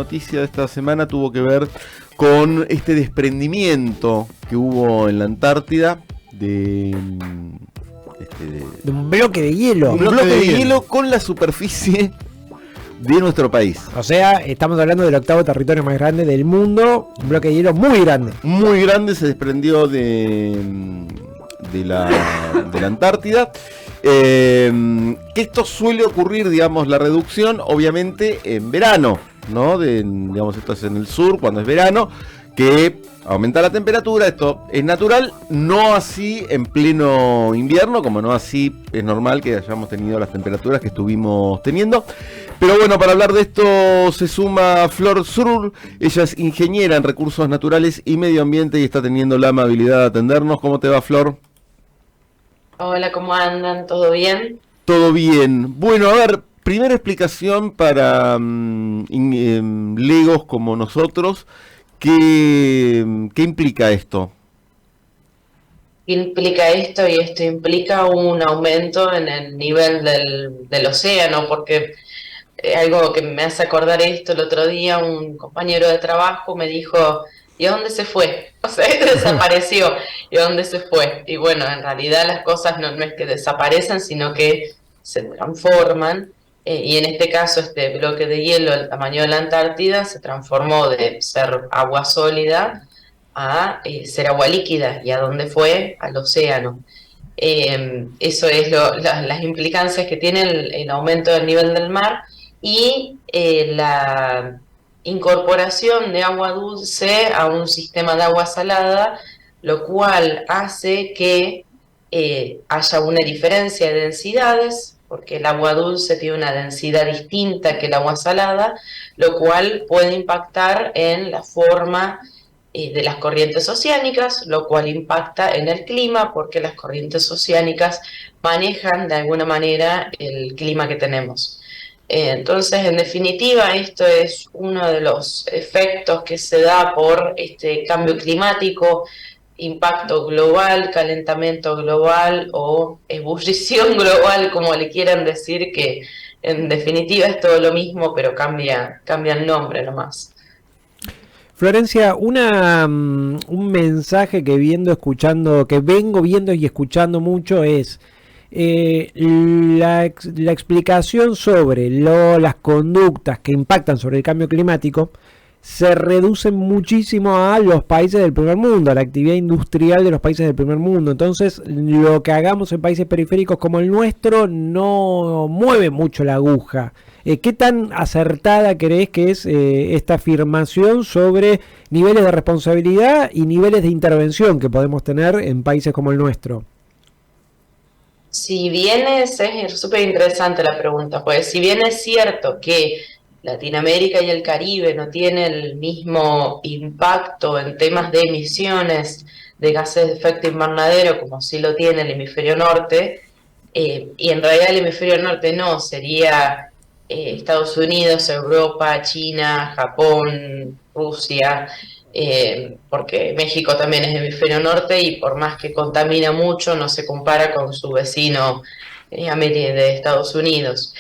noticia de esta semana tuvo que ver con este desprendimiento que hubo en la Antártida de un bloque de hielo. Un bloque de hielo con la superficie de nuestro país. O sea, estamos hablando del octavo territorio más grande del mundo. Un bloque de hielo muy grande. Muy grande, se desprendió de la Antártida. Que esto suele ocurrir, digamos, la reducción, obviamente, en verano, ¿no? Digamos, esto es en el sur, cuando es verano, que aumenta la temperatura, esto es natural, no así en pleno invierno, como no así es normal que hayamos tenido las temperaturas que estuvimos teniendo. Pero bueno, para hablar de esto se suma Flor Zurl, ella es ingeniera en recursos naturales y medio ambiente y está teniendo la amabilidad de atendernos. ¿Cómo te va, Flor? Hola, ¿cómo andan? ¿Todo bien? Todo bien. Bueno, a ver, primera explicación para legos como nosotros. ¿Qué implica esto? Implica esto y esto implica un aumento en el nivel del océano, porque algo que me hace acordar esto, el otro día un compañero de trabajo me dijo, ¿y a dónde se fue? O sea, desapareció, ¿y a dónde se fue? Y bueno, en realidad las cosas no es que desaparecen, sino que se transforman. Y en este caso, este bloque de hielo del tamaño de la Antártida se transformó de ser agua sólida a ser agua líquida. ¿Y a dónde fue? Al océano. Eso es las implicancias que tiene el aumento del nivel del mar y la incorporación de agua dulce a un sistema de agua salada, lo cual hace que haya una diferencia de densidades, porque el agua dulce tiene una densidad distinta que el agua salada, lo cual puede impactar en la forma de las corrientes oceánicas, lo cual impacta en el clima, porque las corrientes oceánicas manejan de alguna manera el clima que tenemos. Entonces, en definitiva, esto es uno de los efectos que se da por este cambio climático, impacto global, calentamiento global o ebullición global, como le quieran decir, que en definitiva es todo lo mismo, pero cambia el nombre nomás. Florencia, un mensaje que vengo viendo y escuchando mucho es la explicación sobre las conductas que impactan sobre el cambio climático se reducen muchísimo a los países del primer mundo, a la actividad industrial de los países del primer mundo. Entonces, lo que hagamos en países periféricos como el nuestro no mueve mucho la aguja. ¿Qué tan acertada crees que es esta afirmación sobre niveles de responsabilidad y niveles de intervención que podemos tener en países como el nuestro? Si bien es súper interesante la pregunta, pues si bien es cierto que Latinoamérica y el Caribe no tienen el mismo impacto en temas de emisiones de gases de efecto invernadero como sí lo tiene el hemisferio norte, y en realidad el hemisferio norte no, sería Estados Unidos, Europa, China, Japón, Rusia, porque México también es hemisferio norte y por más que contamina mucho no se compara con su vecino de Estados Unidos.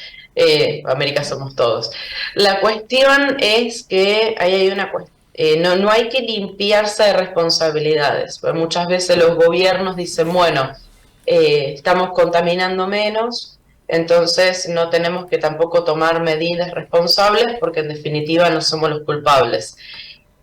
América somos todos. La cuestión es que ahí hay una cuestión. No hay que limpiarse de responsabilidades, porque muchas veces los gobiernos dicen, bueno, estamos contaminando menos, entonces no tenemos que tampoco tomar medidas responsables porque en definitiva no somos los culpables.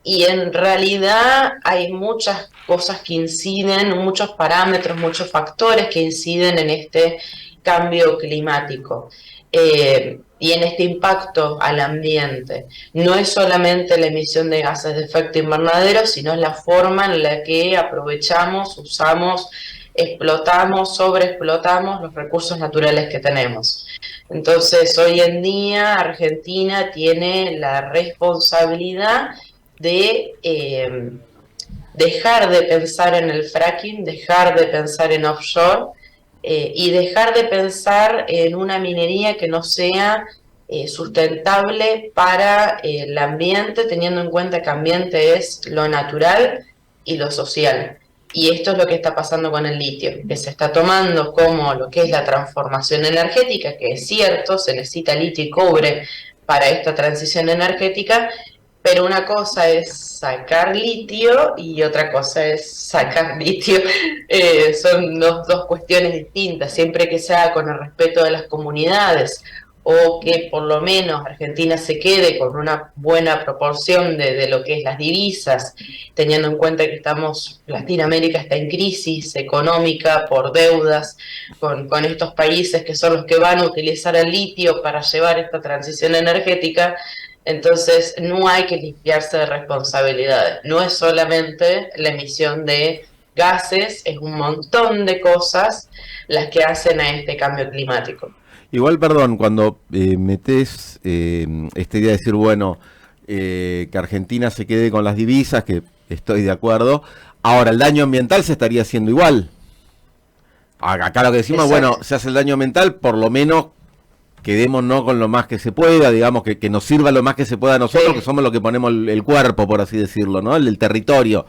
Y en realidad hay muchas cosas que inciden, muchos parámetros, muchos factores que inciden en este cambio climático. Y en este impacto al ambiente. No es solamente la emisión de gases de efecto invernadero, sino es la forma en la que aprovechamos, usamos, explotamos, sobreexplotamos los recursos naturales que tenemos. Entonces, hoy en día Argentina tiene la responsabilidad de dejar de pensar en el fracking, dejar de pensar en offshore, y dejar de pensar en una minería que no sea sustentable para el ambiente, teniendo en cuenta que ambiente es lo natural y lo social. Y esto es lo que está pasando con el litio, que se está tomando como lo que es la transformación energética, que es cierto, se necesita litio y cobre para esta transición energética, pero una cosa es sacar litio y otra cosa es sacar litio. Son dos cuestiones distintas, siempre que se haga con el respeto de las comunidades o que por lo menos Argentina se quede con una buena proporción de lo que es las divisas, teniendo en cuenta que Latinoamérica está en crisis económica por deudas con estos países que son los que van a utilizar el litio para llevar esta transición energética. Entonces no hay que limpiarse de responsabilidades, no es solamente la emisión de gases, es un montón de cosas las que hacen a este cambio climático. Igual, perdón, cuando metés esta idea de decir, bueno, que Argentina se quede con las divisas, que estoy de acuerdo, ahora el daño ambiental se estaría haciendo igual. Acá lo que decimos, Exacto. bueno, se hace el daño ambiental, por lo menos quedémonos con lo más que se pueda, digamos, que nos sirva lo más que se pueda a nosotros, Sí. que somos los que ponemos el cuerpo, por así decirlo, ¿no? El territorio.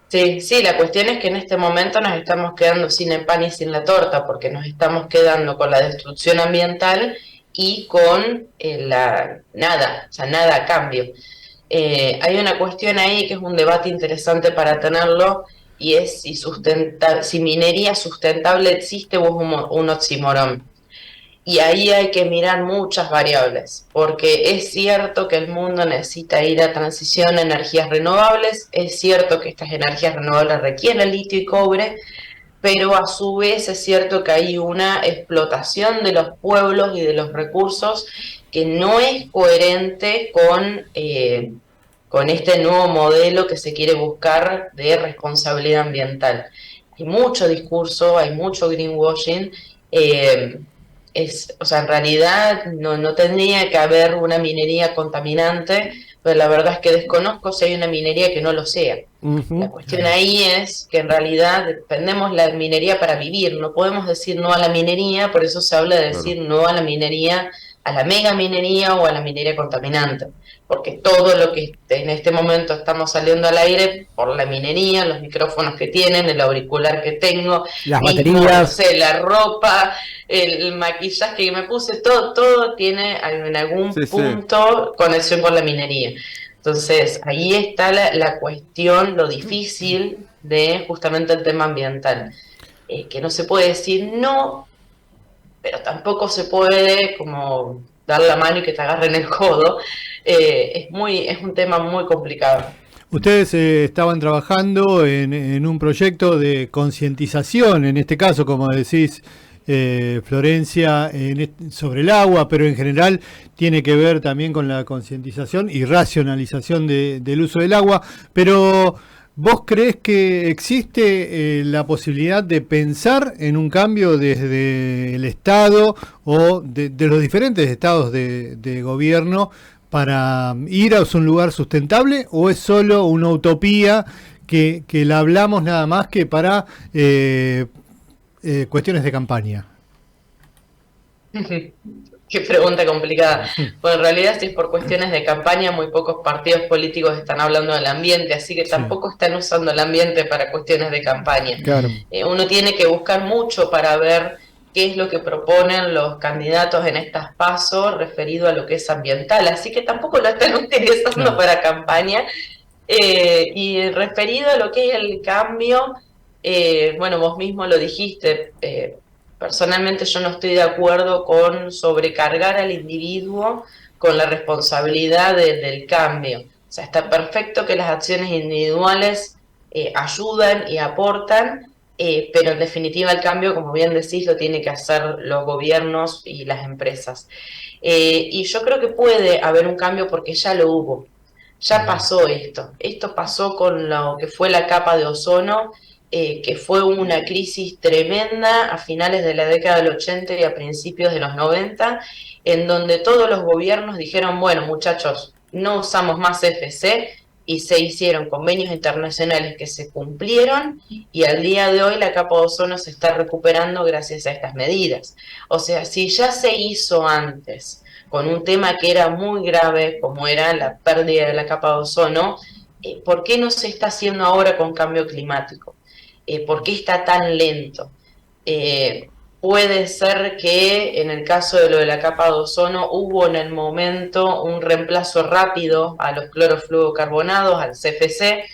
Sí, la cuestión es que en este momento nos estamos quedando sin el pan y sin la torta, porque nos estamos quedando con la destrucción ambiental y con nada, o sea, nada a cambio. Hay una cuestión ahí que es un debate interesante para tenerlo, y es si minería sustentable existe o es un oxímoron. Y ahí hay que mirar muchas variables, porque es cierto que el mundo necesita ir a transición a energías renovables, es cierto que estas energías renovables requieren litio y cobre, pero a su vez es cierto que hay una explotación de los pueblos y de los recursos que no es coherente con este nuevo modelo que se quiere buscar de responsabilidad ambiental. Hay mucho discurso, hay mucho greenwashing. eh, o sea, en realidad no tendría que haber una minería contaminante, pero la verdad es que desconozco si hay una minería que no lo sea. La cuestión ahí es que en realidad dependemos la minería para vivir, no podemos decir no a la minería, por eso se habla de decir Claro. no a la minería, a la mega minería o a la minería contaminante, porque todo lo que en este momento estamos saliendo al aire por la minería, los micrófonos que tienen, el auricular que tengo, Las mismo, no baterías. sé, la ropa, el maquillaje que me puse, todo tiene en algún Sí, sí. punto conexión con la minería. Entonces, ahí está la cuestión, lo difícil de justamente el tema ambiental, que no se puede decir no, pero tampoco se puede como dar la mano y que te agarren el codo. Es un tema muy complicado. Ustedes estaban trabajando en un proyecto de concientización, en este caso, como decís, Florencia, sobre el agua, pero en general tiene que ver también con la concientización y racionalización del uso del agua. Pero, ¿vos creés que existe la posibilidad de pensar en un cambio desde el Estado o de los diferentes estados de gobierno para ir a un lugar sustentable, o es solo una utopía que la hablamos nada más que para cuestiones de campaña? Qué pregunta complicada. Pues en realidad, si es por cuestiones de campaña, muy pocos partidos políticos están hablando del ambiente, así que Sí. tampoco están usando el ambiente para cuestiones de campaña. Claro. Uno tiene que buscar mucho para ver qué es lo que proponen los candidatos en estas PASO referido a lo que es ambiental, así que tampoco lo están utilizando Claro. para campaña. Y referido a lo que es el cambio, bueno, vos mismo lo dijiste, personalmente yo no estoy de acuerdo con sobrecargar al individuo con la responsabilidad del cambio. O sea, está perfecto que las acciones individuales ayudan y aportan, pero en definitiva el cambio, como bien decís, lo tienen que hacer los gobiernos y las empresas. Y yo creo que puede haber un cambio porque ya lo hubo. Ya pasó esto. Esto pasó con lo que fue la capa de ozono, que fue una crisis tremenda a finales de la década del 80 y a principios de los 90, en donde todos los gobiernos dijeron, bueno, muchachos, no usamos más FC, y se hicieron convenios internacionales que se cumplieron, y al día de hoy la capa de ozono se está recuperando gracias a estas medidas. O sea, si ya se hizo antes con un tema que era muy grave, como era la pérdida de la capa de ozono, ¿por qué no se está haciendo ahora con cambio climático? ¿Por qué está tan lento? puede ser que en el caso de lo de la capa de ozono hubo en el momento un reemplazo rápido a los clorofluorocarbonados, al CFC,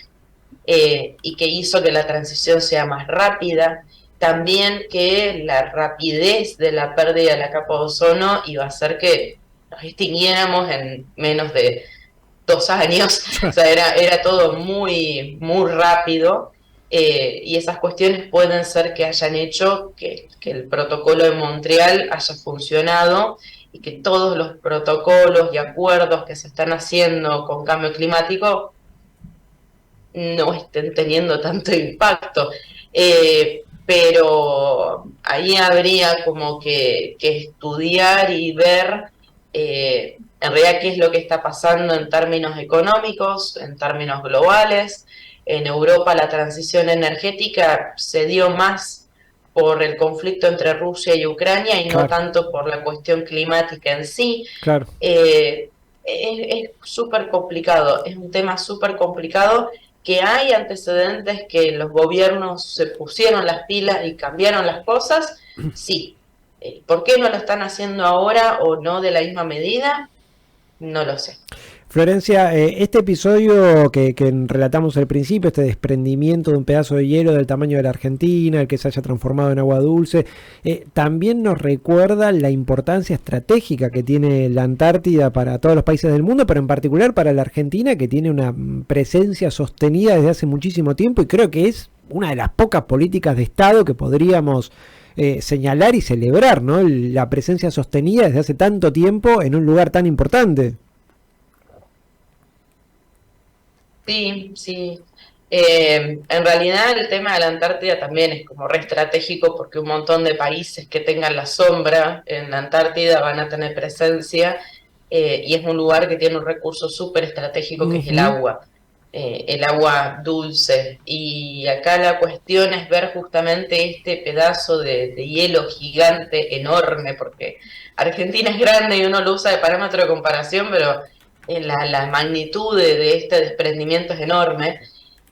y que hizo que la transición sea más rápida. También que la rapidez de la pérdida de la capa de ozono iba a hacer que nos extinguiéramos en menos de 2 años. O sea, era todo muy, muy rápido. Y esas cuestiones pueden ser que hayan hecho que el protocolo de Montreal haya funcionado y que todos los protocolos y acuerdos que se están haciendo con cambio climático no estén teniendo tanto impacto. Pero ahí habría como que estudiar y ver en realidad qué es lo que está pasando en términos económicos, en términos globales. En Europa la transición energética se dio más por el conflicto entre Rusia y Ucrania y Claro. no tanto por la cuestión climática en sí. Claro. Es súper complicado, es un tema súper complicado, que hay antecedentes que los gobiernos se pusieron las pilas y cambiaron las cosas, sí. ¿Por qué no lo están haciendo ahora o no de la misma medida? No lo sé. Florencia, este episodio que relatamos al principio, este desprendimiento de un pedazo de hielo del tamaño de la Argentina, el que se haya transformado en agua dulce, también nos recuerda la importancia estratégica que tiene la Antártida para todos los países del mundo, pero en particular para la Argentina, que tiene una presencia sostenida desde hace muchísimo tiempo y creo que es una de las pocas políticas de Estado que podríamos señalar y celebrar, ¿no? La presencia sostenida desde hace tanto tiempo en un lugar tan importante. Sí, sí. En realidad el tema de la Antártida también es como re estratégico porque un montón de países que tengan la sombra en la Antártida van a tener presencia y es un lugar que tiene un recurso súper estratégico que es el agua dulce. Y acá la cuestión es ver justamente este pedazo de hielo gigante, enorme, porque Argentina es grande y uno lo usa de parámetro de comparación, pero la magnitud de este desprendimiento es enorme,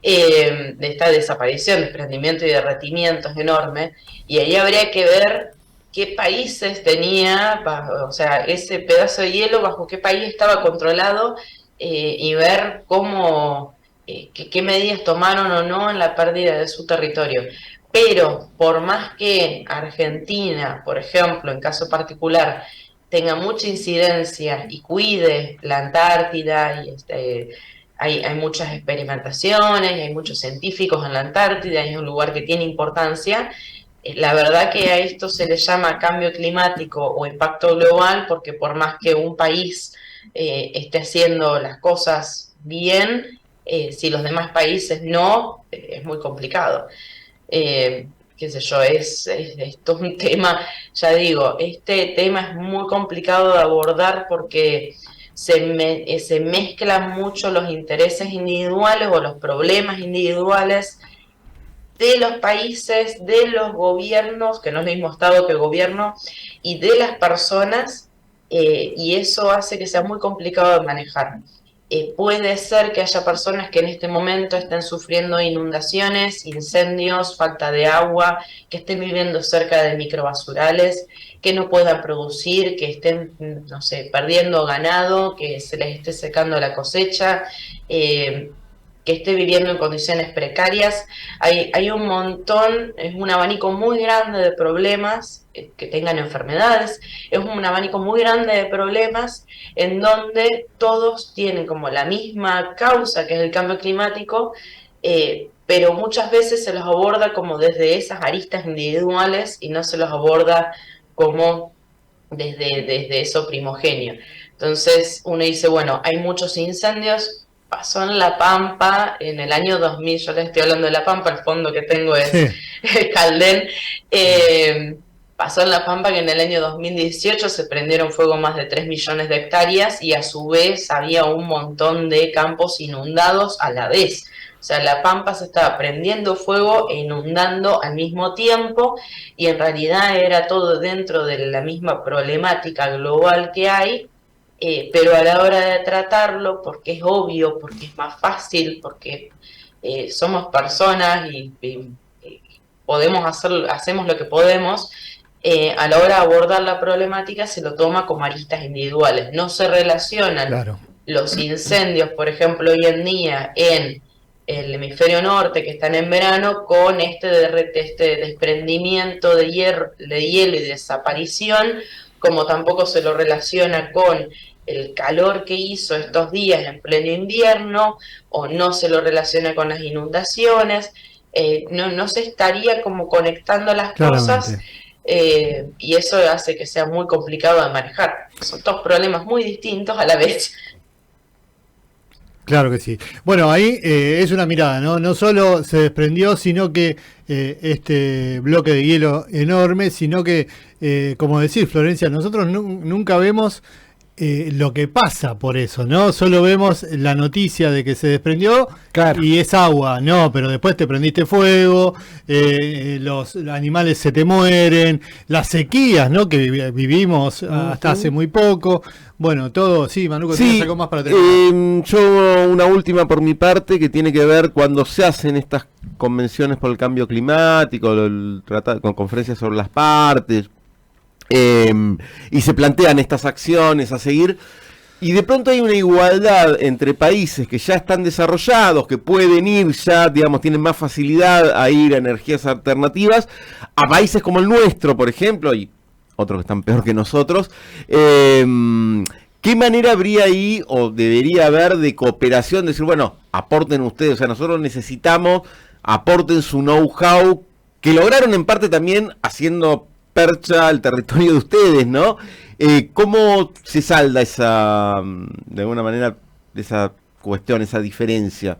de esta desaparición, desprendimiento y derretimiento es enorme, y ahí habría que ver qué países tenía, o sea, ese pedazo de hielo, bajo qué país estaba controlado, y ver cómo, qué medidas tomaron o no en la pérdida de su territorio. Pero por más que Argentina, por ejemplo, en caso particular, tenga mucha incidencia y cuide la Antártida, y hay muchas experimentaciones, hay muchos científicos en la Antártida, es un lugar que tiene importancia. La verdad que a esto se le llama cambio climático o impacto global, porque por más que un país esté haciendo las cosas bien, si los demás países no, es muy complicado. Qué sé yo, es todo un tema, ya digo, este tema es muy complicado de abordar porque se mezclan mucho los intereses individuales o los problemas individuales de los países, de los gobiernos, que no es el mismo Estado que el gobierno, y de las personas, y eso hace que sea muy complicado de manejar. Puede ser que haya personas que en este momento estén sufriendo inundaciones, incendios, falta de agua, que estén viviendo cerca de microbasurales, que no puedan producir, que estén, no sé, perdiendo ganado, que se les esté secando la cosecha, que esté viviendo en condiciones precarias. Hay un montón, es un abanico muy grande de problemas, que tengan enfermedades, es un abanico muy grande de problemas en donde todos tienen como la misma causa, que es el cambio climático, pero muchas veces se los aborda como desde esas aristas individuales y no se los aborda como desde eso primogénio. Entonces uno dice, bueno, hay muchos incendios. Pasó en La Pampa en el año 2000, yo les estoy hablando de La Pampa, el fondo que tengo es Caldén. Pasó en La Pampa que en el año 2018 se prendieron fuego más de 3 millones de hectáreas y a su vez había un montón de campos inundados a la vez. O sea, La Pampa se estaba prendiendo fuego e inundando al mismo tiempo y en realidad era todo dentro de la misma problemática global que hay. Pero a la hora de tratarlo, porque es obvio, porque es más fácil, porque somos personas y hacemos lo que podemos, a la hora de abordar la problemática se lo toma como aristas individuales. No se relacionan Claro. los incendios, por ejemplo, hoy en día en el hemisferio norte, que están en verano, con este desprendimiento de hielo y desaparición, como tampoco se lo relaciona con el calor que hizo estos días en pleno invierno, o no se lo relaciona con las inundaciones. No se estaría como conectando las cosas, y eso hace que sea muy complicado de manejar. Son dos problemas muy distintos a la vez. Claro que sí. Bueno, ahí es una mirada, ¿no? No solo se desprendió, sino que este bloque de hielo enorme, sino que, como decir, Florencia, nosotros nunca vemos lo que pasa por eso, ¿no? Solo vemos la noticia de que se desprendió, Claro. y es agua, no, pero después te prendiste fuego, los animales se te mueren, las sequías, ¿no? Que vivimos hasta hace muy poco. Bueno, todo, sí, Manuco, ¿tienes algo más para terminar? Yo una última por mi parte que tiene que ver cuando se hacen estas convenciones por el cambio climático, con conferencias sobre las partes, y se plantean estas acciones a seguir, y de pronto hay una igualdad entre países que ya están desarrollados, que pueden ir ya, digamos, tienen más facilidad a ir a energías alternativas, a países como el nuestro, por ejemplo, y otros que están peor que nosotros. ¿Qué manera habría ahí o debería haber de cooperación? De decir, bueno, aporten ustedes, o sea, nosotros necesitamos, aporten su know-how, que lograron en parte también haciendo percha al territorio de ustedes, ¿no? ¿Cómo se salda esa, de alguna manera, esa cuestión, esa diferencia?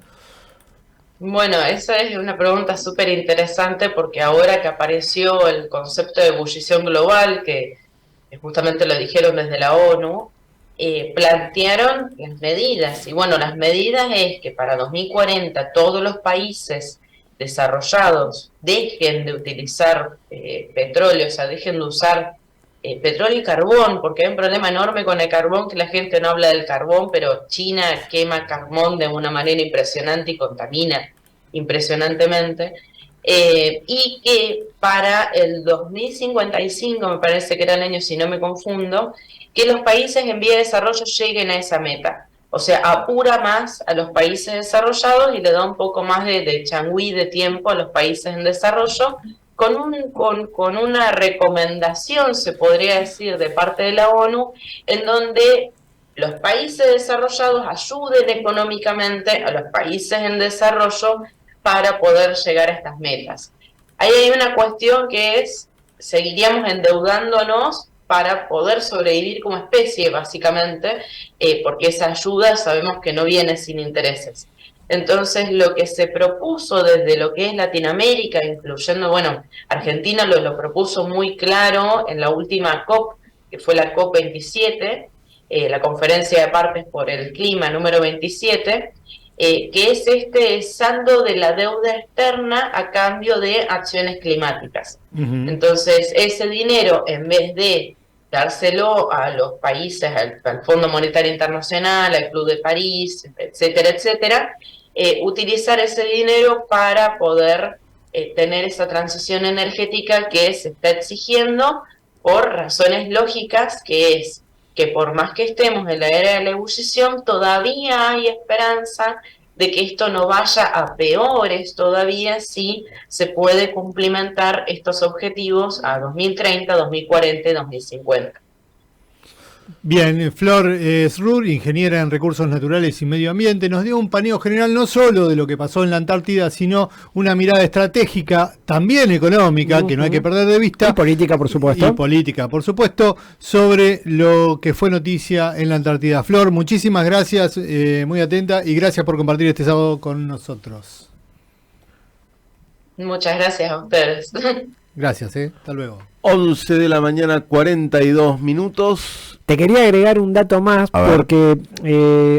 Bueno, esa es una pregunta súper interesante, porque ahora que apareció el concepto de ebullición global, que justamente lo dijeron desde la ONU, plantearon las medidas. Y bueno, las medidas es que para 2040 todos los países desarrollados dejen de utilizar petróleo, o sea, dejen de usar petróleo y carbón, porque hay un problema enorme con el carbón, que la gente no habla del carbón, pero China quema carbón de una manera impresionante y contamina impresionantemente, y que para el 2055, me parece que era el año, si no me confundo, que los países en vía de desarrollo lleguen a esa meta. O sea, apura más a los países desarrollados y le da un poco más de changüí, de tiempo a los países en desarrollo, con una recomendación, se podría decir, de parte de la ONU, en donde los países desarrollados ayuden económicamente a los países en desarrollo para poder llegar a estas metas. Ahí hay una cuestión que es, seguiríamos endeudándonos para poder sobrevivir como especie, básicamente, porque esa ayuda sabemos que no viene sin intereses. Entonces, lo que se propuso desde lo que es Latinoamérica, incluyendo, bueno, Argentina lo propuso muy claro en la última COP, que fue la COP 27, la Conferencia de Partes por el Clima número 27, que es este saldo de la deuda externa a cambio de acciones climáticas. Entonces, ese dinero, en vez de dárselo a los países, al Fondo Monetario Internacional, al Club de París, etcétera, etcétera, utilizar ese dinero para poder tener esa transición energética que se está exigiendo por razones lógicas, que es que por más que estemos en la era de la ebullición, todavía hay esperanza de que esto no vaya a peores todavía si se puede cumplimentar estos objetivos a 2030, 2040 y 2050. Bien, Flor Srur, ingeniera en Recursos Naturales y Medio Ambiente, nos dio un paneo general no solo de lo que pasó en la Antártida, sino una mirada estratégica, también económica, que no hay que perder de vista. Y política, por supuesto. Y política, por supuesto, sobre lo que fue noticia en la Antártida. Flor, muchísimas gracias, muy atenta, y gracias por compartir este sábado con nosotros. Muchas gracias a ustedes. Gracias, hasta luego. 11 de la mañana, 42 minutos. Te quería agregar un dato más, porque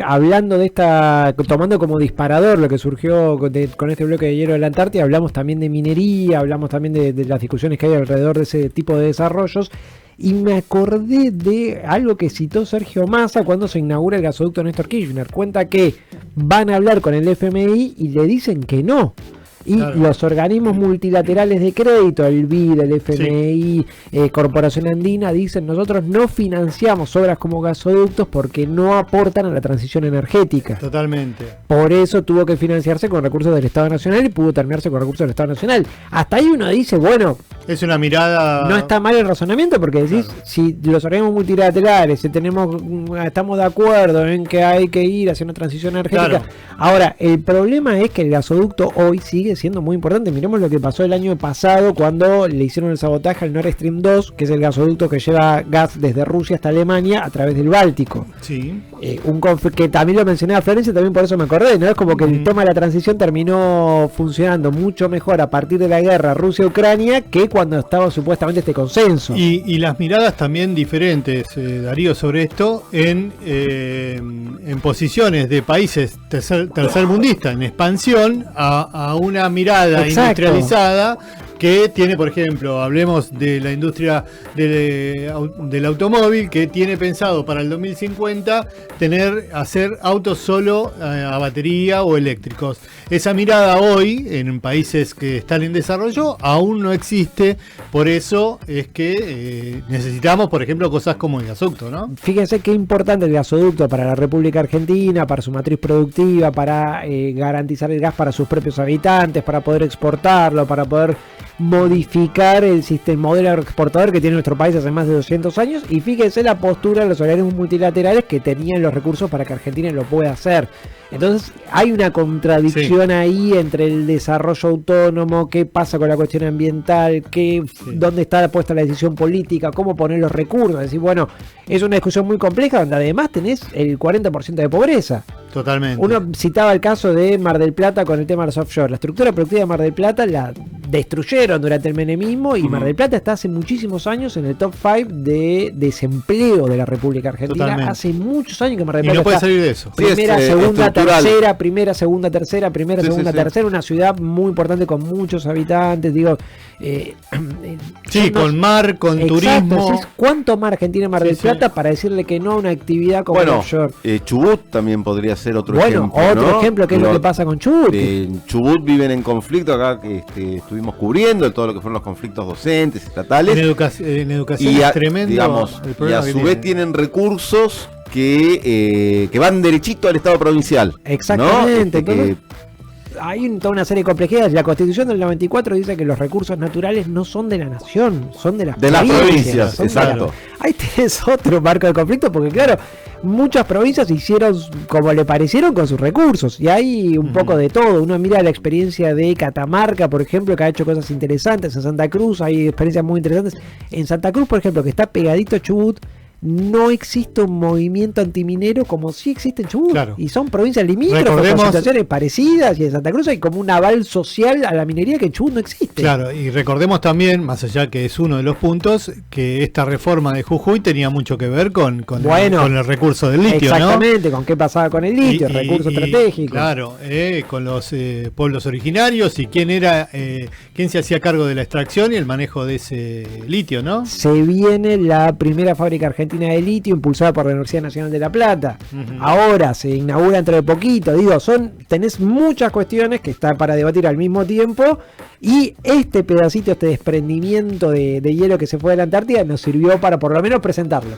hablando de esta, tomando como disparador lo que surgió con este bloque de hielo de la Antártida, hablamos también de minería, hablamos también de las discusiones que hay alrededor de ese tipo de desarrollos, y me acordé de algo que citó Sergio Massa cuando se inaugura el gasoducto Néstor Kirchner. Cuenta que van a hablar con el FMI y le dicen que no. Y Claro. los organismos multilaterales de crédito, el BID, el FMI, Corporación Andina, dicen nosotros no financiamos obras como gasoductos porque no aportan a la transición energética. Totalmente. Por eso tuvo que financiarse con recursos del Estado Nacional y pudo terminarse con recursos del Estado Nacional. Hasta ahí uno dice, bueno, Es una mirada... no está mal el razonamiento porque decís, Claro. si los organismos multilaterales, si estamos de acuerdo en que hay que ir hacia una transición energética. Claro. Ahora, el problema es que el gasoducto hoy sigue siendo muy importante. Miremos lo que pasó el año pasado cuando le hicieron el sabotaje al Nord Stream 2, que es el gasoducto que lleva gas desde Rusia hasta Alemania a través del Báltico. Sí. Que también lo mencioné a Florencia, también por eso me acordé, ¿no? Es como que el Mm. tema de la transición terminó funcionando mucho mejor a partir de la guerra Rusia-Ucrania que cuando estaba supuestamente este consenso. Y las miradas también diferentes, Darío, sobre esto, en posiciones de países tercermundistas en expansión a una mirada Exacto. industrializada que tiene, por ejemplo, hablemos de la industria del automóvil, que tiene pensado para el 2050 hacer autos solo a batería o eléctricos. Esa mirada hoy, en países que están en desarrollo, aún no existe. Por eso es que necesitamos, por ejemplo, cosas como el gasoducto, ¿no? Fíjense qué importante el gasoducto para la República Argentina, para su matriz productiva, para garantizar el gas para sus propios habitantes, para poder exportarlo, para poder modificar el sistema modelo exportador que tiene nuestro país hace más de 200 años. Y fíjense la postura de los organismos multilaterales que tenían los recursos para que Argentina lo pueda hacer. Entonces hay una contradicción ahí entre el desarrollo autónomo, qué pasa con la cuestión ambiental, dónde está puesta la decisión política, cómo poner los recursos. Es decir, bueno, es una discusión muy compleja donde además tenés el 40% de pobreza. Totalmente. Uno citaba el caso de Mar del Plata con el tema de los offshore. La estructura productiva de Mar del Plata la destruyeron durante el menemismo y Mar del Plata está hace muchísimos años en el top 5 de desempleo de la República Argentina. Totalmente. Hace muchos años que Mar del Y Plata no puede está salir de eso. Sí, es, primera, segunda, estructural. tercera, primera, segunda, tercera, primera, Sí, segunda, sí, sí. tercera. Una ciudad muy importante con muchos habitantes. Digo, Sí, no- con mar, con Exacto, turismo. decís, ¿cuánto mar Argentina en Mar Sí, del sí. Plata para decirle que no a una actividad como el Bueno, offshore? Chubut también podría ser otro Bueno, ejemplo. otro ¿no? ejemplo que es lo que pasa con Chubut. En Chubut viven en conflicto, acá que estuvimos cubriendo todo lo que fueron los conflictos docentes, estatales. En educación Y es a, tremendo. digamos, el y problema a que su vez tienen recursos que van derechito al Estado provincial. ¿no? Exactamente, Que- entonces, hay toda una serie de complejidades. La Constitución del 94 dice que los recursos naturales no son de la nación, son de las provincias, son de exacto. Ahí tenés otro marco de conflicto porque claro, muchas provincias hicieron como le parecieron con sus recursos y hay un poco de todo. Uno mira la experiencia de Catamarca, por ejemplo, que ha hecho cosas interesantes. En Santa Cruz hay experiencias muy interesantes. En Santa Cruz, por ejemplo, que está pegadito a Chubut, no existe un movimiento antiminero como sí existe en Chubut. Claro. Y son provincias limítrofes Recordemos- con situaciones parecidas, y en Santa Cruz hay como un aval social a la minería que en Chubut no existe. Claro, y recordemos también, más allá que es uno de los puntos, que esta reforma de Jujuy tenía mucho que ver con el recurso del litio, ¿no? Exactamente, con qué pasaba con el litio, el recurso estratégico. Claro, con los pueblos originarios y quién se hacía cargo de la extracción y el manejo de ese litio, ¿no? Se viene la primera fábrica argentina de litio impulsada por la Universidad Nacional de La Plata. Ujú. Ahora se inaugura dentro de poquito. Digo, tenés muchas cuestiones que están para debatir al mismo tiempo. Y este pedacito, este desprendimiento de hielo que se fue de la Antártida, nos sirvió para por lo menos presentarlo.